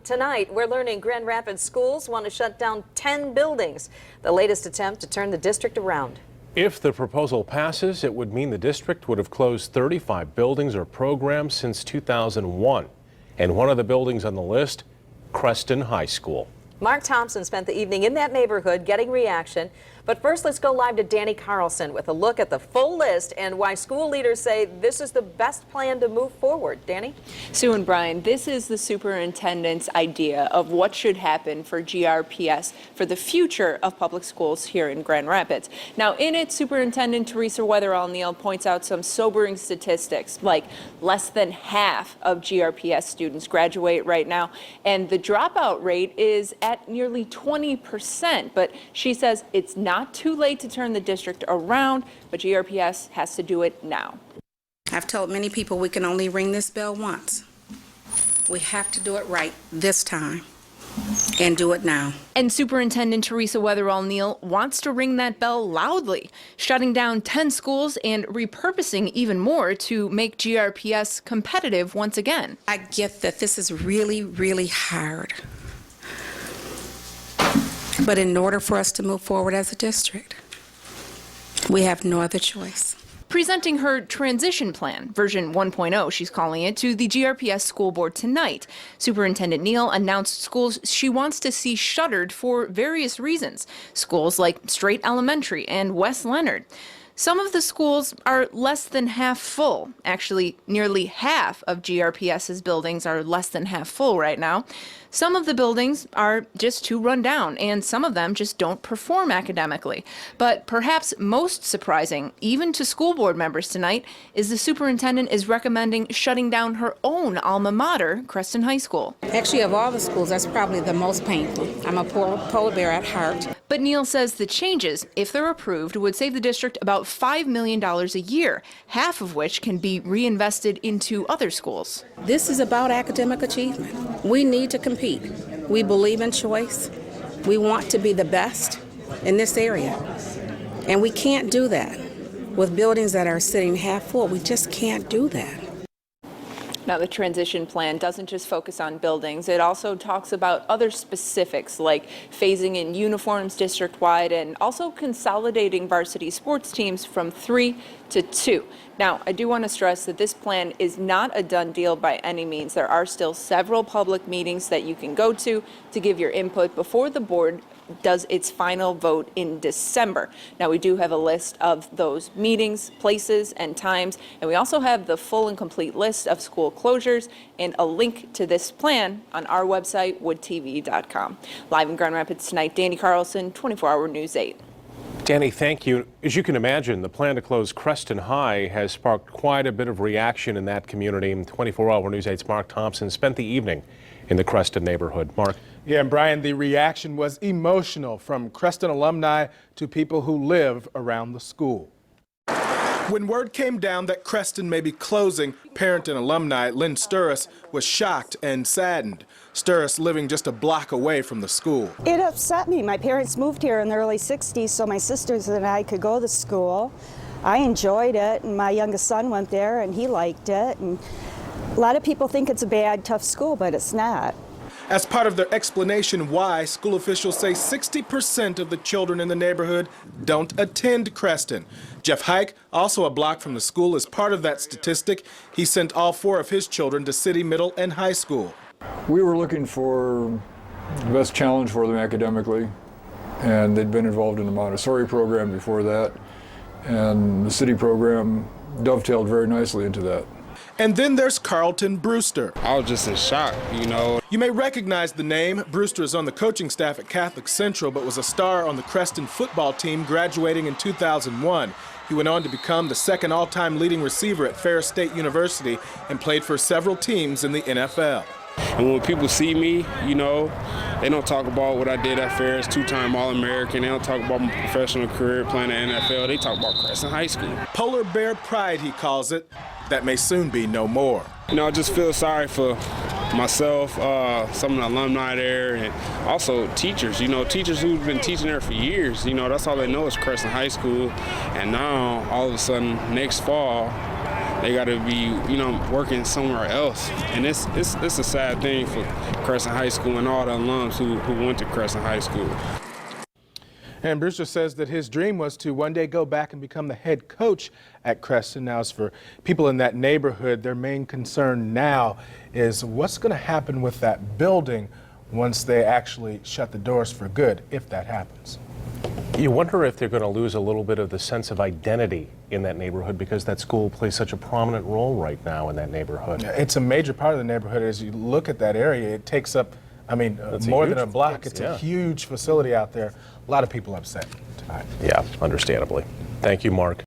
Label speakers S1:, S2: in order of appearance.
S1: Tonight, we're learning Grand Rapids schools want to shut down 10 buildings. The latest attempt to turn the district around.
S2: If the proposal passes, it would mean the district would have closed 35 buildings or programs since 2001. And one of the buildings on the list, Creston High School.
S1: Mark Thompson spent the evening in that neighborhood getting reaction. But first, let's go live to Danny Carlson with a look at the full list and why school leaders say this is the best plan to move forward. Danny?
S3: Sue and Brian, this is the superintendent's idea of what should happen for GRPS for the future of public schools here in Grand Rapids. Now, in it, Superintendent Teresa Weatherall-Neal points out some sobering statistics, like less than half of GRPS students graduate right now, and the dropout rate is at nearly 20%. But she says it's not too late to turn the district around, but GRPS has to do it now.
S4: I've told many people we can only ring this bell once. We have to do it right this time and do it now.
S3: And Superintendent Teresa Weatherall-Neal wants to ring that bell loudly, shutting down 10 schools and repurposing even more to make GRPS competitive once again.
S4: I get that this is really, really hard. But in order for us to move forward as a district, we have no other choice.
S3: Presenting her transition plan, version 1.0 she's calling it, to the GRPS school board tonight, Superintendent Neal announced schools she wants to see shuttered for various reasons. Schools like Strait Elementary and West Leonard. Some of the schools are less than half full. Actually, nearly half of GRPS's buildings are less than half full right now. Some of the buildings are just too run down, and some of them just don't perform academically. But perhaps most surprising, even to school board members tonight, is the superintendent is recommending shutting down her own alma mater, Creston High School.
S4: Actually, of all the schools, that's probably the most painful. I'm a polar bear at heart.
S3: But Neal says the changes, if they're approved, would save the district about $5 million a year, half of which can be reinvested into other schools.
S4: This is about academic achievement. We need to compete. We believe in choice. We want to be the best in this area. And we can't do that with buildings that are sitting half full. We just can't do that.
S3: Now, the transition plan doesn't just focus on buildings. It also talks about other specifics like phasing in uniforms district-wide and also consolidating varsity sports teams from 3 to 2. Now, I do want to stress that this plan is not a done deal by any means. There are still several public meetings that you can go to give your input before the board does its final vote in December. Now, we do have a list of those meetings, places, and times, and we also have the full and complete list of school closures and a link to this plan on our website, woodtv.com. Live in Grand Rapids tonight, Danny Carlson, 24-Hour News 8.
S2: Danny, thank you. As you can imagine, the plan to close Creston High has sparked quite a bit of reaction in that community. 24-Hour News 8's Mark Thompson spent the evening in the Creston neighborhood. Mark?
S5: Yeah, and Brian, the reaction was emotional from Creston alumni to people who live around the school. When word came down that Creston may be closing, parent and alumni Lynn Sturris was shocked and saddened. Sturris living just a block away from the school.
S6: It upset me. My parents moved here in the early 60s so my sisters and I could go to school. I enjoyed it, and my youngest son went there and he liked it. And a lot of people think it's a bad, tough school, but it's not.
S5: As part of their explanation why, school officials say 60% of the children in the neighborhood don't attend Creston. Jeff Hike, also a block from the school, is part of that statistic. He sent all 4 of his children to City Middle and High School.
S7: We were looking for the best challenge for them academically, and they'd been involved in the Montessori program before that, and the city program dovetailed very nicely into that.
S5: And then there's Carlton Brewster.
S8: I was just in shock, you know.
S5: You may recognize the name. Brewster is on the coaching staff at Catholic Central, but was a star on the Creston football team graduating in 2001. He went on to become the second all-time leading receiver at Ferris State University and played for several teams in the NFL.
S8: And when people see me, you know, they don't talk about what I did at Ferris, 2-time All-American. They don't talk about my professional career playing in the NFL. They talk about Creston High School.
S5: Polar bear pride, he calls it. That may soon be no more.
S8: You know, I just feel sorry for myself, some of the alumni there, and also teachers. You know, teachers who've been teaching there for years. You know, that's all they know is Creston High School. And now, all of a sudden, next fall, they got to be, working somewhere else. And it's a sad thing for Creston High School and all the alums who went to Creston High School.
S5: And Brewster says that his dream was to one day go back and become the head coach at Creston. Now, as for people in that neighborhood, their main concern now is what's going to happen with that building once they actually shut the doors for good, if that happens.
S2: You wonder if they're going to lose a little bit of the sense of identity in that neighborhood because that school plays such a prominent role right now in that neighborhood.
S5: It's a major part of the neighborhood. As you look at that area, it takes up, more than a block. It's a huge facility out there. A lot of people upset tonight.
S2: Yeah, understandably. Thank you, Mark.